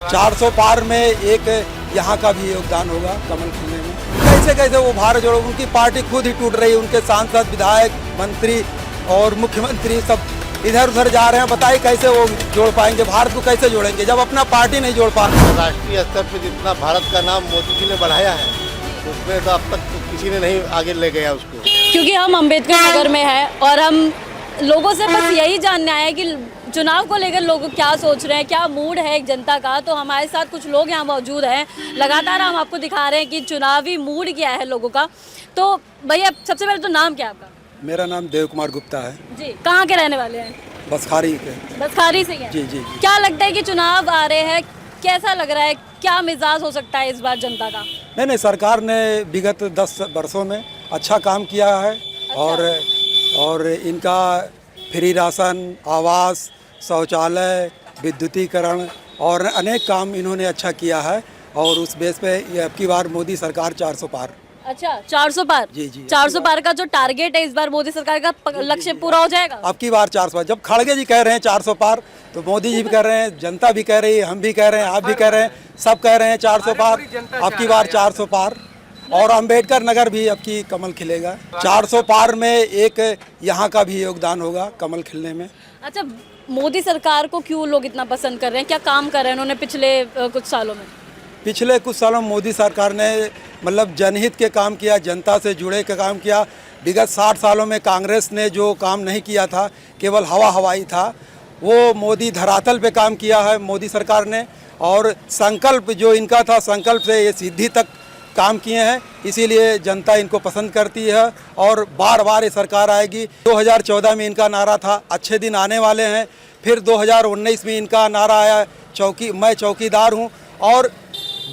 400 पार में एक यहाँ का भी योगदान होगा कमल खिलने में। कैसे कैसे वो भारत जोड़ो, उनकी पार्टी खुद ही टूट रही है, उनके सांसद, विधायक, मंत्री और मुख्यमंत्री सब इधर उधर जा रहे हैं। बताइए कैसे वो जोड़ पाएंगे, भारत को कैसे जोड़ेंगे जब अपना पार्टी नहीं जोड़ पा रहे। राष्ट्रीय स्तर पर जितना भारत का नाम मोदी जी ने बढ़ाया है उसमें तो अब तक किसी ने नहीं आगे ले गया उसको। क्योंकि हम अम्बेडकर नगर में हैं और हम लोगों से बस यही जानना है कि चुनाव को लेकर लोग क्या सोच रहे हैं, क्या मूड है एक जनता का। तो हमारे साथ कुछ लोग यहाँ मौजूद हैं, लगातार हम आपको दिखा रहे हैं कि चुनावी मूड क्या है लोगों का। तो भैया सबसे पहले तो नाम क्या है आपका? मेरा नाम देव कुमार गुप्ता है जी। कहाँ के रहने वाले हैं? बसखारी के। बसखारी से हैं? जी जी। क्या लगता है कि चुनाव आ रहे हैं, कैसा लग रहा है, क्या मिजाज हो सकता है इस बार जनता का? नहीं, सरकार ने विगत 10 वर्षों में अच्छा काम किया है। और इनका फ्री राशन, आवास, शौचालय, विद्युतीकरण और अनेक काम इन्होंने अच्छा किया है। और उस बेस पे ये अब की बार मोदी सरकार 400 पार। अच्छा, 400 पार? जी जी। 400 पार का जो टारगेट है इस बार मोदी सरकार का लक्ष्य पूरा हो जाएगा? अब की बार 400 पार। जब खड़गे जी कह रहे हैं 400 पार, तो मोदी जी भी कह रहे हैं, जनता भी कह रही है, हम भी कह रहे हैं, आप भी कह रहे हैं, सब कह रहे हैं 400 पार। अब की बार 400 पार। और अम्बेडकर नगर भी अब की कमल खिलेगा। 400 पार में एक यहाँ का भी योगदान होगा कमल खिलने में। अच्छा, मोदी सरकार को क्यों लोग इतना पसंद कर रहे हैं, क्या काम कर रहे हैं उन्होंने पिछले कुछ सालों में? पिछले कुछ सालों में मोदी सरकार ने मतलब जनहित के काम किया, जनता से जुड़े के काम किया। विगत 60 सालों में कांग्रेस ने जो काम नहीं किया था, केवल हवा हवाई था, वो मोदी धरातल पे काम किया है मोदी सरकार ने। और संकल्प जो इनका था, संकल्प से ये सिद्धि तक काम किए हैं, इसीलिए जनता इनको पसंद करती है और बार बार ये सरकार आएगी। 2014 में इनका नारा था अच्छे दिन आने वाले हैं। फिर 2019 में इनका नारा आया मैं चौकीदार हूँ। और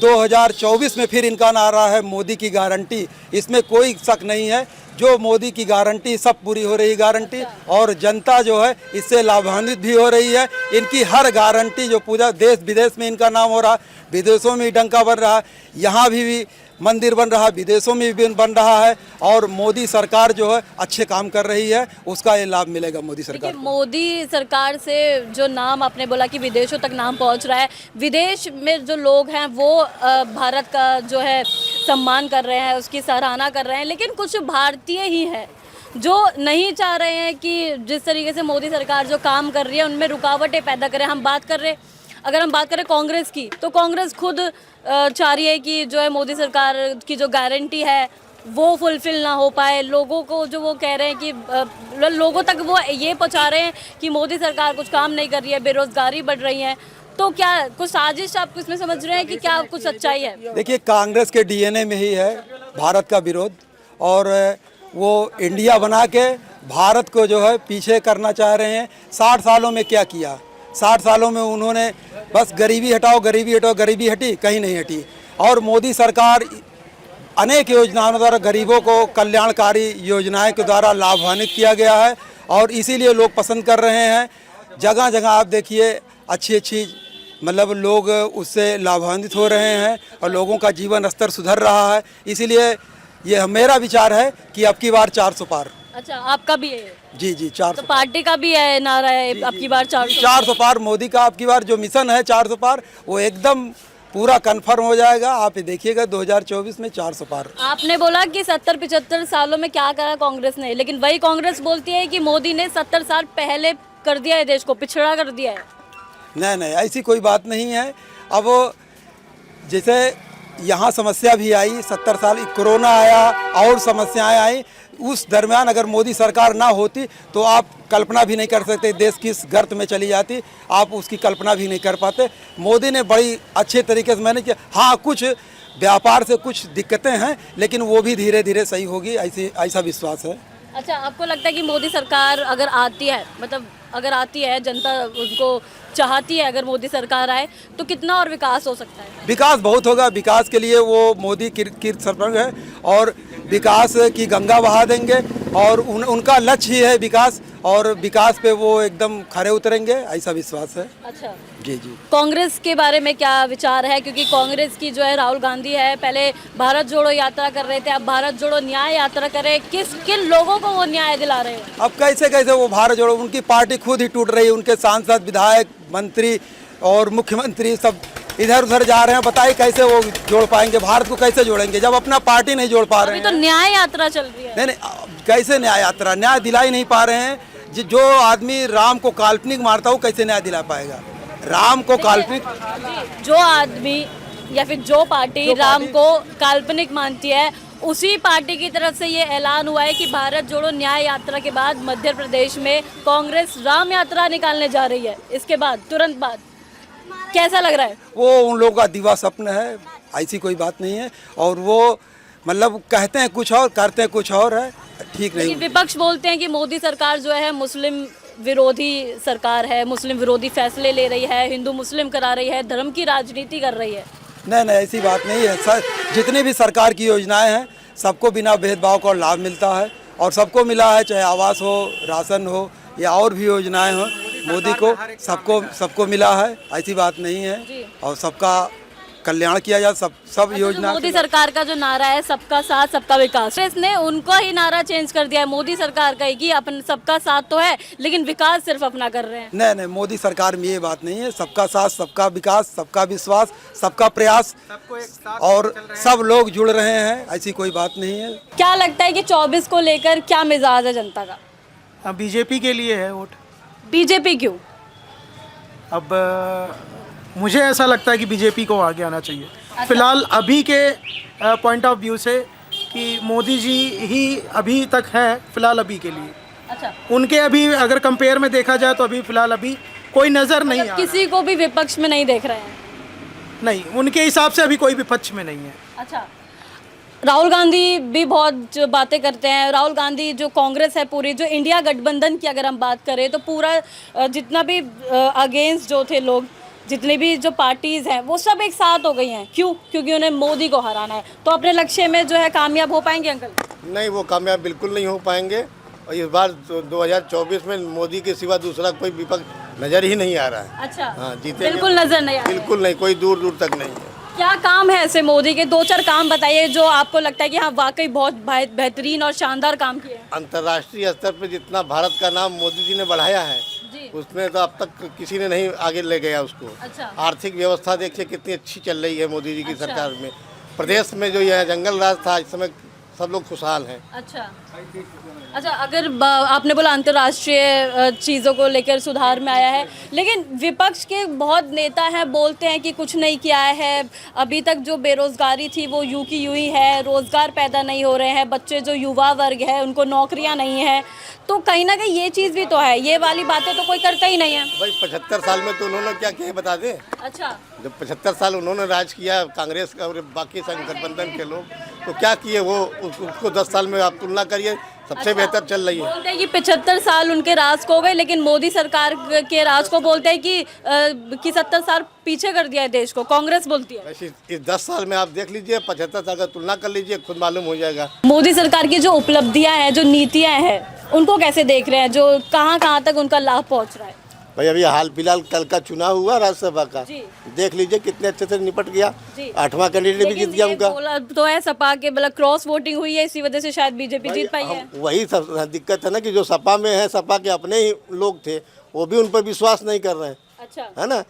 2024 में फिर इनका नारा है मोदी की गारंटी। इसमें कोई शक नहीं है, जो मोदी की गारंटी सब पूरी हो रही गारंटी। और जनता जो है इससे लाभान्वित भी हो रही है। इनकी हर गारंटी जो पूरा देश विदेश में इनका नाम हो रहा, विदेशों में डंका बन रहा, यहाँ भी मंदिर बन रहा, विदेशों में भी बन रहा है। और मोदी सरकार जो है अच्छे काम कर रही है, उसका ये लाभ मिलेगा मोदी सरकार को। मोदी सरकार से जो नाम आपने बोला कि विदेशों तक नाम पहुंच रहा है, विदेश में जो लोग हैं वो भारत का जो है सम्मान कर रहे हैं, उसकी सराहना कर रहे हैं। लेकिन कुछ भारतीय ही हैं जो नहीं चाह रहे हैं कि जिस तरीके से मोदी सरकार जो काम कर रही है उनमें रुकावटें पैदा करें। अगर हम बात करें कांग्रेस की, तो कांग्रेस खुद चाह रही है कि जो है मोदी सरकार की जो गारंटी है वो फुलफिल ना हो पाए। लोगों को जो वो कह रहे हैं कि लोगों तक वो ये पहुंचा रहे हैं कि मोदी सरकार कुछ काम नहीं कर रही है, बेरोजगारी बढ़ रही है। तो क्या कुछ साजिश आप इसमें समझ रहे हैं कि क्या कुछ सच्चाई है? देखिए, कांग्रेस के डीएनए में ही है भारत का विरोध। और वो इंडिया बना के भारत को जो है पीछे करना चाह रहे हैं। 60 सालों में क्या किया? 60 सालों में उन्होंने बस गरीबी हटाओ, गरीबी हटाओ, गरीबी हटी, कहीं नहीं हटी। और मोदी सरकार अनेक योजनाओं द्वारा गरीबों को कल्याणकारी योजनाएं के द्वारा लाभान्वित किया गया है। और इसीलिए लोग पसंद कर रहे हैं। जगह जगह आप देखिए अच्छी मतलब लोग उससे लाभान्वित हो रहे हैं और लोगों का जीवन स्तर सुधर रहा है। इसीलिए ये मेरा विचार है कि अब की बार 400 पार। अच्छा, आपका भी है? जी जी, 400। तो पार्टी का भी है नारा है अब की बार 400 पार। मोदी का अब की बार जो मिशन है 400 पार, वो एकदम पूरा कंफर्म हो जाएगा। आप देखिएगा 2024 में 400 पार। आपने बोला कि 70-75 सालों में क्या करा कांग्रेस ने, लेकिन वही कांग्रेस बोलती है कि मोदी ने 70 साल पहले कर दिया है, देश को पिछड़ा कर दिया है। नहीं, ऐसी कोई बात नहीं है। अब जैसे यहाँ समस्या भी आई, 70 साल कोरोना आया और समस्याएं आई। उस दरमियान अगर मोदी सरकार ना होती तो आप कल्पना भी नहीं कर सकते देश किस गर्त में चली जाती, आप उसकी कल्पना भी नहीं कर पाते। मोदी ने बड़ी अच्छे तरीके से मैंने किया। हाँ, कुछ व्यापार से कुछ दिक्कतें हैं, लेकिन वो भी धीरे धीरे सही होगी, ऐसा विश्वास है। अच्छा, आपको लगता है कि मोदी सरकार अगर आती है, मतलब अगर आती है, जनता उनको चाहती है, अगर मोदी सरकार आए तो कितना और विकास हो सकता है? विकास बहुत होगा। विकास के लिए वो मोदी कीर्त सरपंच है और विकास की गंगा बहा देंगे। और उनका लक्ष्य ही है विकास, और विकास पे वो एकदम खरे उतरेंगे, ऐसा विश्वास है। अच्छा जी जी। कांग्रेस के बारे में क्या विचार है? क्योंकि कांग्रेस की जो है राहुल गांधी है, पहले भारत जोड़ो यात्रा कर रहे थे, अब भारत जोड़ो न्याय यात्रा कर रहे हैं। किन लोगों को वो न्याय दिला रहे हैं? अब कैसे कैसे वो भारत जोड़ो, उनकी पार्टी खुद ही टूट रही है, उनके सांसद, विधायक, मंत्री और मुख्यमंत्री सब इधर उधर जा रहे हैं, बताइए कैसे वो जोड़ पाएंगे, भारत को कैसे जोड़ेंगे जब अपना पार्टी नहीं जोड़ पा रहे अभी तो हैं। न्याय यात्रा चल रही है। नहीं नहीं, कैसे न्याय यात्रा, न्याय दिला ही नहीं पा रहे हैं। जो आदमी राम को काल्पनिक मारता वो कैसे न्याय दिला पाएगा? राम को काल्पनिक, जो आदमी या फिर जो पार्टी राम को काल्पनिक मानती है, उसी पार्टी की तरफ से ये ऐलान हुआ है कि भारत जोड़ो न्याय यात्रा के बाद मध्य प्रदेश में कांग्रेस राम यात्रा निकालने जा रही है। इसके बाद तुरंत बाद कैसा लग रहा है? वो उन लोगों का दिवा स्वप्न है, ऐसी कोई बात नहीं है। और वो मतलब कहते हैं कुछ और करते हैं कुछ और है, ठीक नहीं। लेकिन विपक्ष बोलते हैं कि मोदी सरकार जो है मुस्लिम विरोधी सरकार है, मुस्लिम विरोधी फैसले ले रही है, हिंदू मुस्लिम करा रही है, धर्म की राजनीति कर रही है। नहीं नहीं, ऐसी बात नहीं है सर। जितनी भी सरकार की योजनाएं हैं सबको बिना भेदभाव का लाभ मिलता है और सबको मिला है, चाहे आवास हो, राशन हो या और भी योजनाएं हो, मोदी को सबको मिला है, ऐसी बात नहीं है। और सबका कल्याण किया जाए, सब योजना। मोदी सरकार का जो नारा है सबका साथ सबका विकास, कांग्रेस ने उनका ही नारा चेंज कर दिया है। मोदी सरकार का ही कि अपन सबका साथ तो है लेकिन विकास सिर्फ अपना कर रहे हैं। नहीं नहीं, मोदी सरकार में ये बात नहीं है। सबका साथ सबका विकास, सबका विश्वास, सबका प्रयास और सब लोग जुड़ रहे हैं, ऐसी कोई बात नहीं है। क्या लगता है कि 24 को लेकर क्या मिजाज है जनता का? अब बीजेपी के लिए है वोट। बीजेपी क्यों? अब मुझे ऐसा लगता है कि बीजेपी को आगे आना चाहिए। फिलहाल अभी के पॉइंट ऑफ व्यू से कि मोदी जी ही अभी तक हैं, फिलहाल अभी के लिए। अच्छा, उनके अभी अगर कंपेयर में देखा जाए तो अभी फिलहाल अभी कोई नज़र नहीं आ रहा। किसी को भी विपक्ष में नहीं देख रहे हैं? नहीं, उनके हिसाब से अभी कोई विपक्ष में नहीं है। अच्छा, राहुल गांधी भी बहुत बातें करते हैं। राहुल गांधी जो कांग्रेस है पूरी, जो इंडिया गठबंधन की अगर हम बात करें तो पूरा जितना भी अगेंस्ट जो थे लोग, जितनी भी जो पार्टीज़ हैं वो सब एक साथ हो गई हैं। क्यों? क्योंकि उन्हें मोदी को हराना है। तो अपने लक्ष्य में जो है कामयाब हो पाएंगे अंकल? नहीं, वो कामयाब बिल्कुल नहीं हो पाएंगे। और इस बार 2024 में मोदी के सिवा दूसरा कोई विपक्ष नज़र ही नहीं आ रहा है। अच्छा, हाँ, जीतेंगे बिल्कुल नजर नहीं आ रहा है। बिल्कुल नहीं, कोई दूर दूर तक नहीं है। क्या काम है ऐसे मोदी के? 2-4 काम बताइए जो आपको लगता है कि हाँ वाकई बहुत बेहतरीन और शानदार काम किए हैं। अंतर्राष्ट्रीय स्तर पर जितना भारत का नाम मोदी जी ने बढ़ाया है जी। उसमें तो अब तक किसी ने नहीं आगे ले गया उसको। अच्छा। आर्थिक व्यवस्था देखिए कितनी अच्छी चल रही है मोदी जी की सरकार में। प्रदेश में जो यह जंगल राज था, इस समय सब लोग खुशहाल हैं। अच्छा अच्छा, अगर आपने बोला अंतर्राष्ट्रीय चीज़ों को लेकर सुधार में आया है, लेकिन विपक्ष के बहुत नेता हैं बोलते हैं कि कुछ नहीं किया है। अभी तक जो बेरोज़गारी थी वो यूं की यूं ही है, रोज़गार पैदा नहीं हो रहे हैं, बच्चे जो युवा वर्ग है उनको नौकरियां नहीं है। तो कहीं ना कहीं ये चीज़ भी तो है, ये वाली बातें तो कोई करता ही नहीं है। भाई 75 साल में तो उन्होंने क्या किया बता दें। अच्छा, जब 75 साल उन्होंने राज किया कांग्रेस का और बाकी संघ गठबंधन के लोग, तो क्या किए वो? उसको 10 साल में आप तुलना करिए, सबसे बेहतर चल रही है। बोलते हैं कि 75 साल उनके राज को हो गए, लेकिन मोदी सरकार के राज को बोलते हैं कि 70 साल पीछे कर दिया है देश को, कांग्रेस बोलती है। वैसे इस 10 साल में आप देख लीजिए, 75 साल का तुलना कर लीजिए, खुद मालूम हो जाएगा। मोदी सरकार की जो उपलब्धियां हैं, जो नीतियां हैं, उनको कैसे देख रहे हैं? जो कहां तक उनका लाभ पहुंच रहा है? भाई अभी हाल फिलहाल कल का चुनाव हुआ राज्यसभा का, जी। देख लीजिए कितने अच्छे से निपट गया। जी। 8वां कैंडिडेट भी जीत गया ये उनका। बोला तो है सपा के, मतलब क्रॉस वोटिंग हुई है, इसी वजह से शायद बीजेपी जीत पाई है। वही सब दिक्कत है ना कि जो सपा में है, सपा के अपने ही लोग थे, वो भी उन पर विश्वास नहीं कर रहे हैं, अच्छा है ना।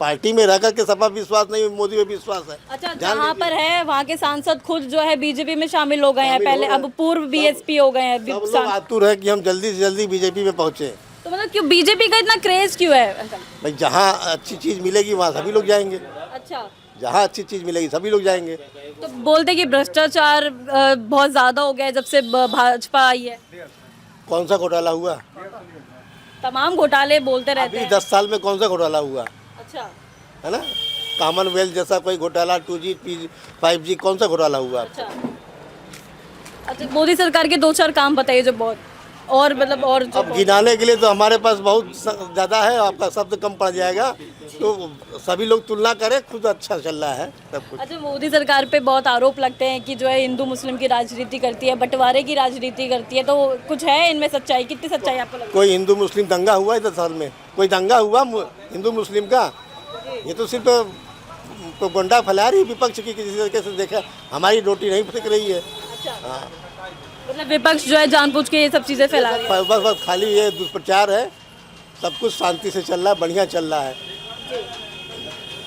पार्टी में रह करके सपा विश्वास नहीं, मोदी में विश्वास है। अच्छा, जहाँ पर है वहाँ के सांसद खुद जो है बीजेपी में शामिल हो गए हैं पहले, अब पूर्व बीएसपी हो गए हैं। सब लोग आतुर है कि हम जल्दी से जल्दी बीजेपी में पहुँचे। तो मतलब क्यों बीजेपी का इतना क्रेज क्यों है अंकल? भाई जहाँ अच्छी चीज़ मिलेगी वहाँ सभी लोग जाएंगे। अच्छा, जहाँ अच्छी चीज़ मिलेगी सभी लोग जाएंगे। तो बोलते कि भ्रष्टाचार बहुत ज़्यादा हो गया है जब से भाजपा आई है। कौन सा घोटाला हुआ? तमाम घोटाले बोलते रहते अभी हैं। 10 साल में कौन सा घोटाला हुआ, अच्छा है ना। कॉमनवेल्थ जैसा कोई घोटाला, 2G 5G कौन सा घोटाला हुआ? अच्छा अच्छा, मोदी सरकार के 2-4 काम बताइए जो बहुत, और मतलब और जो अब गिनाने के लिए तो हमारे पास बहुत ज़्यादा है, आपका शब्द कम पड़ जाएगा। तो सभी लोग तुलना करें, खुद अच्छा चल रहा है सब कुछ। अच्छा, मोदी सरकार पे बहुत आरोप लगते हैं कि जो है हिंदू मुस्लिम की राजनीति करती है, बंटवारे की राजनीति करती है, तो कुछ है इनमें सच्चाई? कितनी सच्चाई आपको लगता है? कोई हिंदू मुस्लिम दंगा हुआ है 10 साल में? कोई दंगा हुआ हिंदू मुस्लिम का? ये तो सिर्फ तो गुंडा फैला रही विपक्ष की, किसी तरीके से देखा हमारी रोटी नहीं फटक रही है। अच्छा, हाँ, मतलब विपक्ष जो है जानबूझ के ये सब चीज़ें फैला रही है। बस खाली ये दुष्प्रचार है। सब कुछ शांति से चल रहा है, बढ़िया चल रहा है।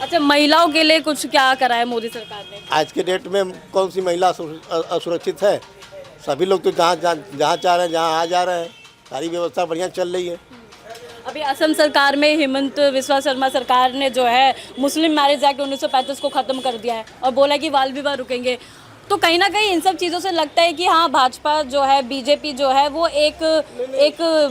अच्छा, महिलाओं के लिए कुछ क्या करा है मोदी सरकार ने? आज के डेट में कौन सी महिला असुरक्षित है? सभी लोग तो जहाँ चाह रहे हैं जहाँ आ जा रहे हैं, सारी व्यवस्था बढ़िया चल रही है। अभी असम सरकार में हिमंत विश्वा शर्मा सरकार ने जो है मुस्लिम मैरिज एक्ट 1935 को ख़त्म कर दिया है और बोला कि बाल विवाह रुकेंगे। तो कहीं ना कहीं इन सब चीज़ों से लगता है कि हाँ, भाजपा जो है, बीजेपी जो है, वो एक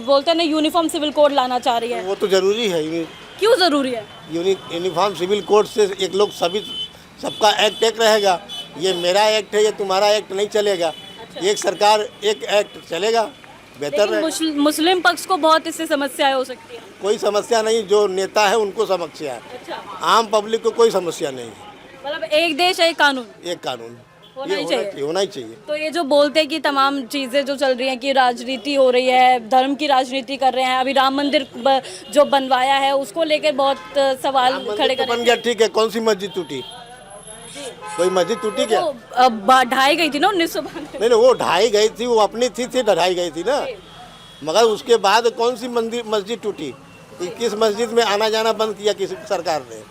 बोलते हैं ना, यूनिफॉर्म सिविल कोड लाना चाह रही है। वो तो ज़रूरी है। क्यों ज़रूरी है? यूनिफॉर्म सिविल कोड से एक लोग सबका एक्ट एक रहेगा। ये मेरा एक्ट है, ये तुम्हारा एक्ट नहीं चलेगा। एक सरकार एक एक्ट चलेगा, बेहतर है। मुस्लिम पक्ष को बहुत इससे समस्या हो सकती है। कोई समस्या नहीं, जो नेता है उनको समस्या है। अच्छा। आम पब्लिक को कोई समस्या नहीं है। मतलब एक देश एक कानून, एक कानून होना ही चाहिए। तो ये जो बोलते हैं कि तमाम चीज़ें जो चल रही हैं कि राजनीति हो रही है, धर्म की राजनीति कर रहे हैं, अभी राम मंदिर जो बनवाया है उसको लेकर बहुत सवाल खड़े कर बन गया, ठीक है। कौन सी मस्जिद टूटी? कोई मस्जिद टूटी क्या? ढाई गई थी ना 1992। नहीं, वो ढाई गई थी, वो अपनी थी ढाई गई थी ना। मगर उसके बाद कौन सी मस्जिद टूटी? किस मस्जिद में आना जाना बंद किया किस सरकार ने?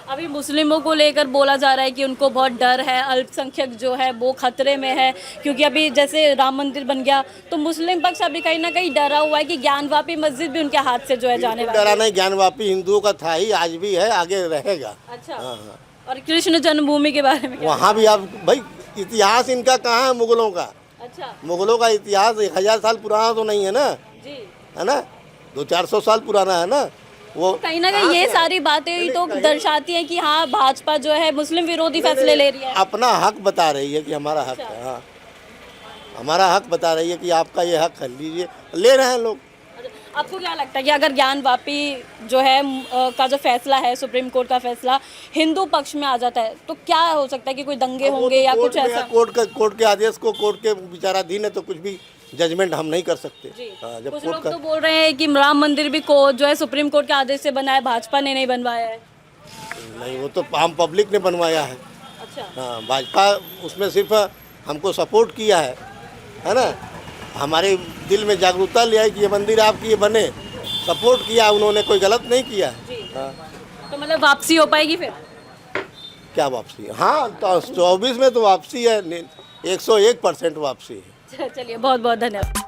अभी मुस्लिमों को लेकर बोला जा रहा है कि उनको बहुत डर है, अल्पसंख्यक जो है वो खतरे में है, क्योंकि अभी जैसे राम मंदिर बन गया तो मुस्लिम पक्ष अभी कहीं ना कहीं डरा हुआ है कि ज्ञानवापी मस्जिद भी उनके हाथ से जो है जाने वाली है। डरा नहीं, ज्ञानवापी हिंदुओं का था ही, आज भी है, आगे रहेगा। अच्छा। हाँ। और कृष्ण जन्मभूमि के बारे में वहाँ भी आप भाई, इतिहास इनका कहाँ है मुगलों का? अच्छा। मुगलों का इतिहास 1000 साल पुराना तो नहीं है ना, जी, है ना? 200-400 साल पुराना है ना। वो कहीं ना कहीं ये सारी बातें ही तो दर्शाती हैं कि हाँ, भाजपा जो है मुस्लिम विरोधी फैसले ले रही है। अपना हक बता रही है कि हमारा हक है। हाँ, हमारा हक बता रही है कि आपका ये हक है, लीजिए। ले रहे हैं लोग। आपको क्या लगता है कि अगर ज्ञानवापी जो है का जो फैसला है, सुप्रीम कोर्ट का फैसला हिंदू पक्ष में आ जाता है तो क्या हो सकता है कि कोई दंगे होंगे या कुछ ऐसा? कोर्ट के आदेश को, कोर्ट के विचाराधीन है, तो कुछ भी जजमेंट हम नहीं कर सकते। जब कुछ लोग तो बोल रहे हैं कि राम मंदिर भी जो है सुप्रीम कोर्ट के आदेश से बना है, भाजपा ने नहीं बनवाया है। नहीं, वो तो आम पब्लिक ने बनवाया है। अच्छा। हाँ, भाजपा उसमें सिर्फ हमको सपोर्ट किया है ना। हमारे दिल में जागरूकता ले आई कि ये मंदिर आपकी ये बने, सपोर्ट किया उन्होंने, कोई गलत नहीं किया। हाँ। तो मतलब वापसी हो पाएगी फिर? क्या वापसी? हाँ, तो 24 में तो वापसी है, 101% वापसी है। चलिए, बहुत बहुत धन्यवाद।